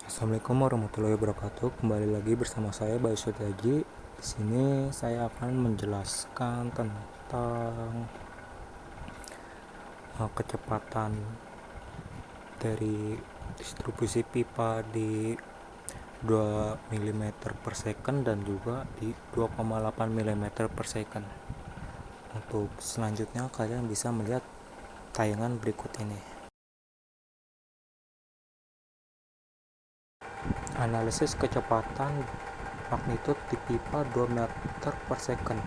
Assalamualaikum warahmatullahi wabarakatuh. Kembali lagi bersama saya Bayu Setiaji. Di sini saya akan menjelaskan tentang kecepatan dari distribusi pipa di 2 mm per second dan juga di 2,8 mm per second. Untuk selanjutnya kalian bisa melihat tayangan berikut ini. Analisis kecepatan magnitud di pipa 2 meter per second.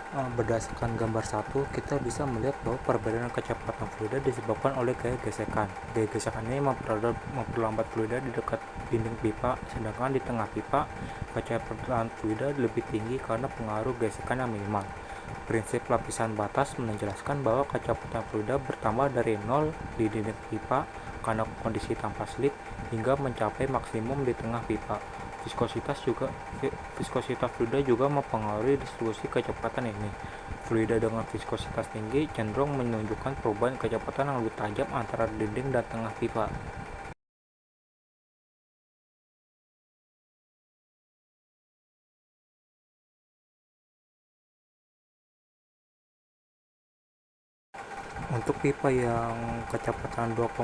Berdasarkan gambar 1, kita bisa melihat bahwa perbedaan kecepatan fluida disebabkan oleh gaya gesekan. Gaya gesekan ini memperlambat fluida di dekat dinding pipa, sedangkan di tengah pipa kecepatan fluida lebih tinggi karena pengaruh gesekan yang minimal. Prinsip lapisan batas menjelaskan bahwa kecepatan fluida bertambah dari 0 di dinding pipa karena kondisi tanpa slip hingga mencapai maksimum di tengah pipa. Viskositas fluida juga mempengaruhi distribusi kecepatan ini. Fluida dengan viskositas tinggi cenderung menunjukkan perubahan kecepatan yang lebih tajam antara dinding dan tengah pipa. Untuk pipa yang kecepatan 2,8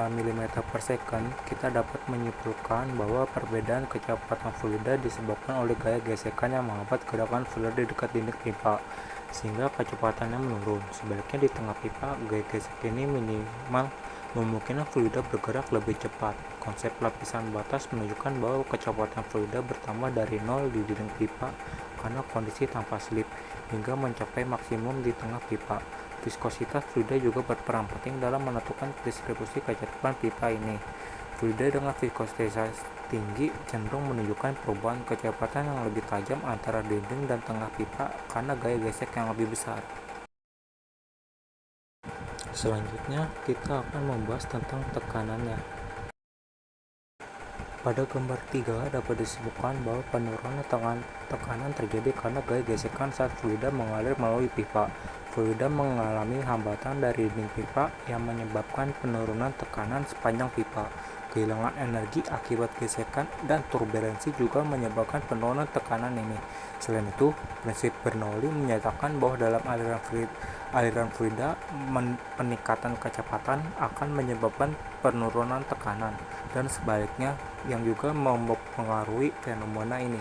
mm per second, kita dapat menyimpulkan bahwa perbedaan kecepatan fluida disebabkan oleh gaya gesekan yang menghambat gerakan fluida di dekat dinding pipa, sehingga kecepatannya menurun. Sebaliknya di tengah pipa, gaya gesek ini minimal memungkinkan fluida bergerak lebih cepat. Konsep lapisan batas menunjukkan bahwa kecepatan fluida bertambah dari 0 di dinding pipa karena kondisi tanpa slip hingga mencapai maksimum di tengah pipa. Viskositas fluida juga berperan penting dalam menentukan distribusi kecepatan pipa ini. Fluida dengan viskositas tinggi cenderung menunjukkan perubahan kecepatan yang lebih tajam antara dinding dan tengah pipa karena gaya gesek yang lebih besar. Selanjutnya, kita akan membahas tentang tekanannya. Pada gambar 3 dapat disebutkan bahwa penurunan tekanan terjadi karena gaya gesekan saat fluida mengalir melalui pipa. Fluida mengalami hambatan dari dinding pipa yang menyebabkan penurunan tekanan sepanjang pipa. Kehilangan energi akibat gesekan dan turbulensi juga menyebabkan penurunan tekanan ini. Selain itu, prinsip Bernoulli menyatakan bahwa dalam aliran fluida, peningkatan kecepatan akan menyebabkan penurunan tekanan, dan sebaliknya, yang juga mempengaruhi fenomena ini.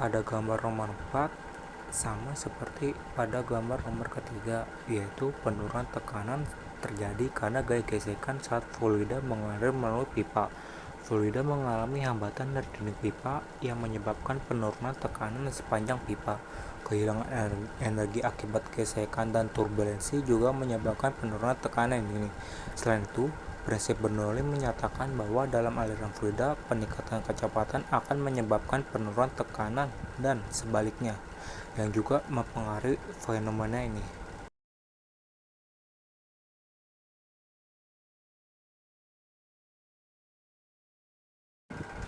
Pada gambar nomor 4, sama seperti pada gambar nomor ketiga, yaitu penurunan tekanan terjadi karena gaya gesekan saat fluida mengalir melalui pipa. Fluida mengalami hambatan dari dinding pipa yang menyebabkan penurunan tekanan sepanjang pipa. Kehilangan energi akibat gesekan dan turbulensi juga menyebabkan penurunan tekanan ini. Selain itu, prinsip Bernoulli menyatakan bahwa dalam aliran fluida, peningkatan kecepatan akan menyebabkan penurunan tekanan dan sebaliknya, yang juga mempengaruhi fenomena ini.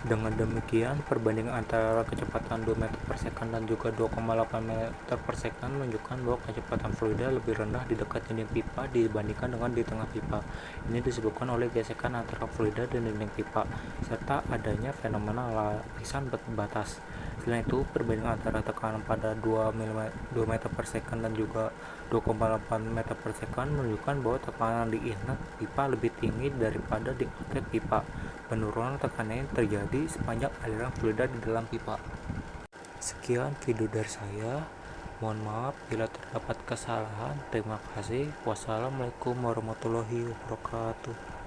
Dengan demikian, perbandingan antara kecepatan 2 meter per second dan juga 2,8 meter per second menunjukkan bahwa kecepatan fluida lebih rendah di dekat dinding pipa dibandingkan dengan di tengah pipa. Ini disebabkan oleh gesekan antara fluida dan dinding pipa, serta adanya fenomena lapisan batas. Selain itu, perbandingan antara tekanan pada 2 meter per second dan juga 2,8 meter per second menunjukkan bahwa tekanan di inlet pipa lebih tinggi daripada di outlet pipa. Penurunan tekanan terjadi sepanjang aliran fluida di dalam pipa. Sekian video dari saya. Mohon maaf bila terdapat kesalahan. Terima kasih. Wassalamualaikum warahmatullahi wabarakatuh.